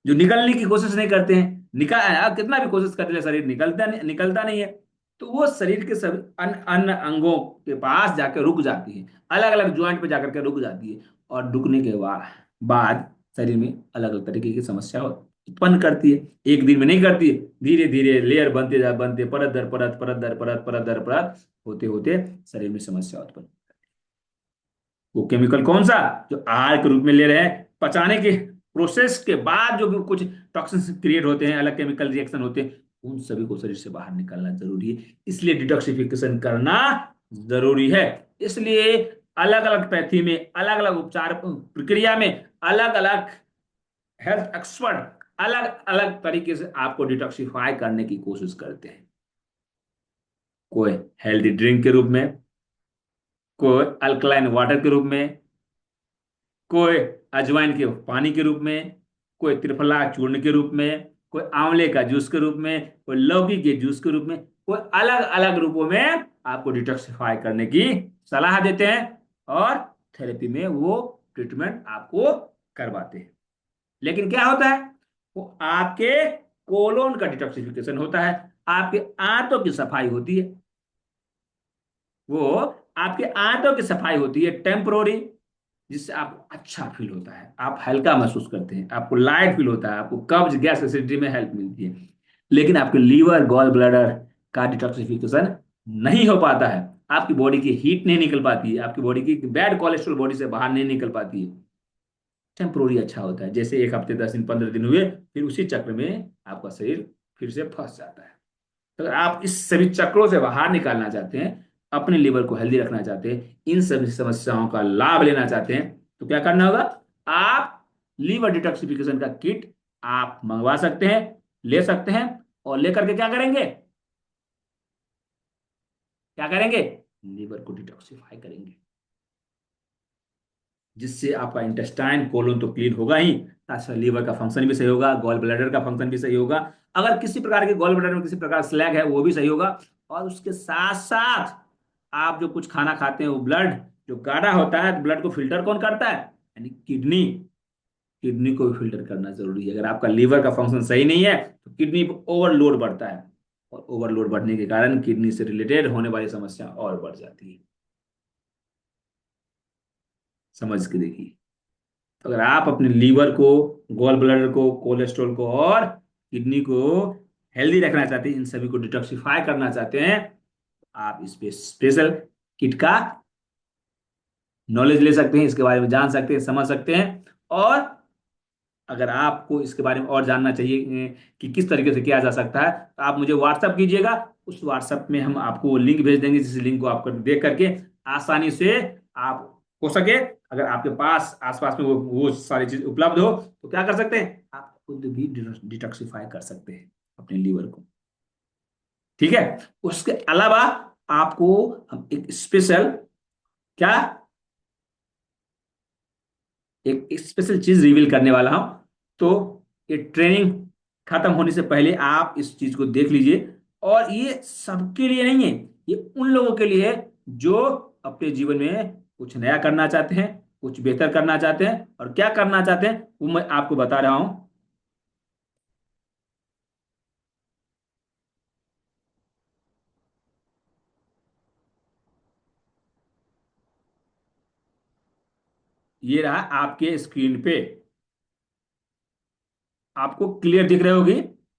जो निकलने की कोशिश नहीं करते हैं। निकाल कितना भी कोशिश कर ले, शरीर निकलता नहीं है। तो वो शरीर के सभी अन्य अन्य अंगों के पास जाकर रुक जाती है, अलग अलग ज्वाइंट पे जाकर के रुक जाती है। और रुकने के बाद शरीर में अलग अलग तरीके की समस्या उत्पन्न करती है। एक दिन में नहीं करती है, धीरे धीरे लेयर बनते परत दर परत, परत दर परत, परत दर परत होते होते शरीर में समस्या उत्पन्न। वो केमिकल कौन सा? जो आहार के रूप में ले रहे हैं, पचाने के प्रोसेस के बाद जो भी कुछ टॉक्सिन्स क्रिएट होते हैं, अलग केमिकल रिएक्शन होते हैं, उन सभी को शरीर से बाहर निकालना जरूरी है। इसलिए डिटॉक्सिफिकेशन करना जरूरी है। इसलिए अलग अलग पैथी में, अलग अलग उपचार प्रक्रिया में, अलग अलग हेल्थ एक्सपर्ट अलग अलग तरीके से आपको डिटॉक्सिफाई करने की कोशिश करते हैं। कोई हेल्दी ड्रिंक के रूप में, कोई अल्कलाइन वाटर के रूप में, कोई अजवाइन के पानी के रूप में, कोई त्रिफला चूर्ण के रूप में, कोई आंवले का जूस के रूप में, कोई लौकी के जूस के रूप में, कोई अलग अलग रूपों में आपको डिटॉक्सिफाई करने की सलाह देते हैं। और थेरेपी में वो ट्रीटमेंट आपको करवाते हैं। लेकिन क्या होता है? वो आपके कोलोन का डिटॉक्सिफिकेशन होता है, आपके आंतों की सफाई होती है। वो आपके आंतों की सफाई होती है टेम्पोररी, जिससे आपको अच्छा फील होता है, आप हल्का महसूस करते हैं, आपको लाइट फील होता है, आपको कब्ज गैस एसिडिटी में हेल्प मिलती है। लेकिन आपके लीवर गॉल ब्लैडर का डिटॉक्सिफिकेशन नहीं हो पाता है। आपकी बॉडी की हीट नहीं निकल पाती है, आपकी बॉडी की बैड कोलेस्ट्रॉल बॉडी से बाहर नहीं निकल पाती है। टेम्पोररी अच्छा होता है, जैसे एक हफ्ते 10 दिन 15 दिन हुए, फिर उसी चक्र में आपका शरीर फिर से फंस जाता है। तो अगर आप इस सभी चक्रों से बाहर निकालना चाहते हैं, अपने लीवर को हेल्दी रखना चाहते हैं, इन सभी समस्याओं का लाभ लेना चाहते हैं, तो क्या करना होगा? आप लीवर डिटॉक्सिफिकेशन का किट आप मंगवा सकते हैं, ले सकते हैं। और लेकर के क्या करेंगे? क्या करेंगे? लीवर को डिटॉक्सिफाई करेंगे, जिससे आपका इंटेस्टाइन कोलोन तो क्लीन होगा ही, ताकि लीवर का फंक्शन भी सही होगा, गॉल ब्लैडर का फंक्शन भी सही होगा। अगर किसी प्रकार के गॉल ब्लैडर में किसी प्रकार स्लैग है वो भी सही होगा। और उसके साथ साथ आप जो कुछ खाना खाते हैं, वो ब्लड जो गाढ़ा होता है, तो ब्लड को फिल्टर कौन करता है? यानी किडनी। किडनी को भी फिल्टर करना जरूरी है। अगर आपका लीवर का फंक्शन सही नहीं है तो किडनी पर ओवरलोड बढ़ता है, और ओवरलोड बढ़ने के कारण किडनी से रिलेटेड होने वाली समस्या और बढ़ जाती है। समझ के देखिए। तो अगर आप अपने लीवर को, गॉल ब्लैडर को, कोलेस्ट्रॉल को और किडनी को हेल्दी रखना चाहते हैं, इन सभी को डिटॉक्सिफाई करना चाहते हैं, तो आप इस पे स्पेशल किट का नॉलेज ले सकते हैं, इसके बारे में जान सकते हैं, समझ सकते हैं। और अगर आपको इसके बारे में और जानना चाहिए कि किस तरीके से किया जा सकता है, तो आप मुझे व्हाट्सअप कीजिएगा। उस व्हाट्सअप में हम आपको लिंक भेज देंगे, जिस लिंक को आप देख करके आसानी से आप हो सके, अगर आपके पास आसपास में वो सारी चीज उपलब्ध हो, तो क्या कर सकते हैं, आप खुद भी डिटॉक्सिफाई कर सकते हैं अपने लीवर को। ठीक है। उसके अलावा आपको हम एक स्पेशल, क्या, एक स्पेशल चीज रिवील करने वाला हूं। तो ये ट्रेनिंग खत्म होने से पहले आप इस चीज को देख लीजिए। और ये सबके लिए नहीं है, ये उन लोगों के लिए है जो अपने जीवन में कुछ नया करना चाहते हैं, कुछ बेहतर करना चाहते हैं, और क्या करना चाहते हैं वो मैं आपको बता रहा हूं। ये रहा आपके स्क्रीन पे, आपको क्लियर दिख रहे होगी।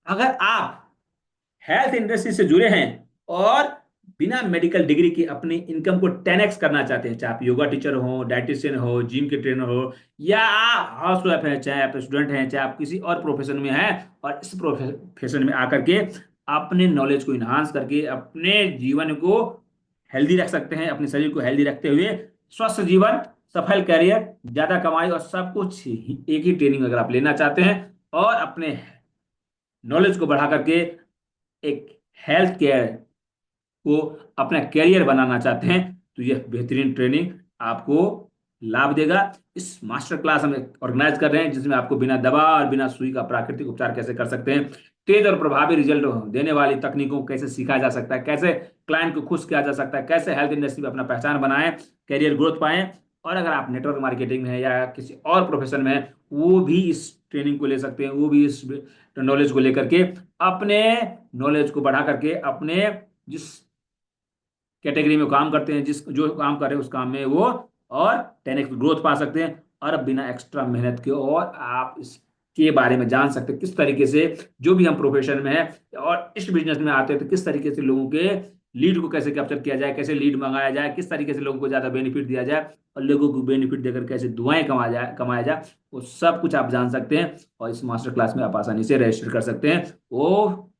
अगर आप हेल्थ इंडस्ट्री से जुड़े हैं और बिना मेडिकल डिग्री के अपनी इनकम को 10x करना चाहते हैं, चाहे आप योगा टीचर हो, डाइटिशियन हो, जिम के ट्रेनर हो, या आप हाउस वाइफ हैं, चाहे आप स्टूडेंट हैं, चाहे आप किसी और प्रोफेशन में हैं, और इस प्रोफेशन में आकर के अपने नॉलेज को इन्हांस करके अपने जीवन को हेल्दी रख सकते हैं, अपने शरीर को हेल्दी रखते हुए स्वस्थ जीवन, सफल करियर, ज्यादा कमाई और सब कुछ एक ही ट्रेनिंग अगर आप लेना चाहते हैं, और अपने नॉलेज को बढ़ा करके एक हेल्थ केयर को अपना कैरियर बनाना चाहते हैं, तो यह बेहतरीन ट्रेनिंग आपको लाभ देगा। इस मास्टर क्लास हम ऑर्गेनाइज कर रहे हैं, जिसमें आपको बिना दवा और बिना सुई का प्राकृतिक उपचार कैसे कर सकते हैं, तेज और प्रभावी रिजल्ट देने वाली तकनीकों को कैसे सीखा जा सकता है, कैसे क्लाइंट को खुश किया जा सकता है, कैसे हेल्थ इंडस्ट्री में अपना पहचान बनाएं, कैरियर ग्रोथ पाएं। और अगर आप नेटवर्क मार्केटिंग में है या किसी और प्रोफेशन में है, वो भी इस ट्रेनिंग को ले सकते हैं, वो भी इस नॉलेज को लेकर के अपने नॉलेज को बढ़ा करके अपने जिस कैटेगरी में काम करते हैं, जिस जो काम कर रहे हैं उस काम में वो और 10x ग्रोथ पा सकते हैं। और अब बिना एक्स्ट्रा मेहनत के और आप इसके बारे में जान सकते हैं किस तरीके से, जो भी हम प्रोफेशन में है और इस बिजनेस में आते हैं, तो किस तरीके से लोगों के लीड को कैसे कैप्चर किया जाए, कैसे लीड मंगाया जाए, किस तरीके से लोगों को ज्यादा बेनिफिट दिया जाए, और लोगों को बेनिफिट देकर कैसे दुआएं कमाया जाए, वो सब कुछ आप जान सकते हैं। और इस मास्टर क्लास में आप आसानी से रजिस्टर कर सकते हैं। वो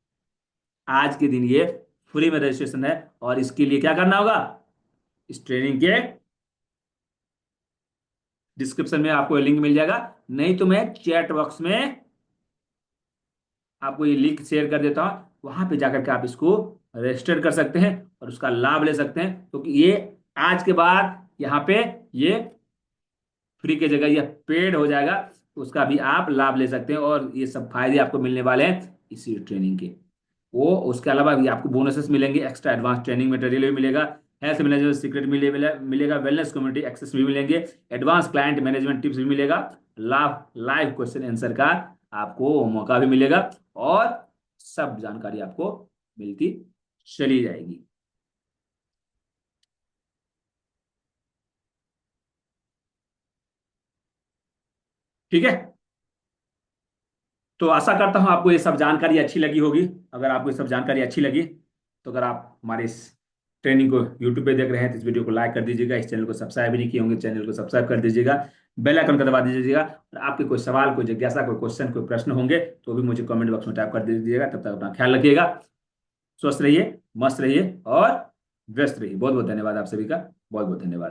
आज के दिन ये फ्री में रजिस्ट्रेशन है, और इसके लिए क्या करना होगा, इस ट्रेनिंग के डिस्क्रिप्शन में आपको लिंक मिल जाएगा, नहीं तो मैं चैट बॉक्स में आपको ये लिंक शेयर कर देता हूं, वहां पे जाकर के आप इसको रजिस्टर कर सकते हैं और उसका लाभ ले सकते हैं, क्योंकि ये आज के बाद यहाँ पे ये फ्री की जगह ये पेड हो जाएगा, तो उसका भी आप लाभ ले सकते हैं, और ये सब फायदे आपको मिलने वाले हैं इसी ट्रेनिंग के। वो उसके अलावा भी आपको बोनसेस मिलेंगे, एक्स्ट्रा एडवांस ट्रेनिंग मटेरियल भी मिलेगा, हेल्थ मैनेजमेंट सीक्रेट मिलेगा, वेलनेस कम्युनिटी एक्सेस भी मिलेंगे, एडवांस क्लाइंट मैनेजमेंट टिप्स भी मिलेगा, लाभ लाइव क्वेश्चन आंसर का आपको मौका भी मिलेगा, और सब जानकारी आपको मिलती चली जाएगी। ठीक है। तो आशा करता हूं आपको ये सब जानकारी अच्छी लगी होगी। अगर आपको ये सब जानकारी अच्छी लगी, तो अगर आप हमारे इस ट्रेनिंग को यूट्यूब पे देख रहे हैं, तो इस वीडियो को लाइक कर दीजिएगा, इस चैनल को सब्सक्राइब भी नहीं किए होंगे, चैनल को सब्सक्राइब कर दीजिएगा, बेल आइकन को दबा दीजिएगा, और आपके कोई सवाल, कोई जिज्ञासा, कोई क्वेश्चन, कोई प्रश्न होंगे, तो भी मुझे कमेंट बॉक्स में टाइप कर दीजिएगा। तब तक अपना ख्याल रखिएगा, स्वस्थ रहिए, मस्त रहिए और व्यस्त रहिए। बहुत बहुत धन्यवाद आप सभी का, बहुत बहुत धन्यवाद।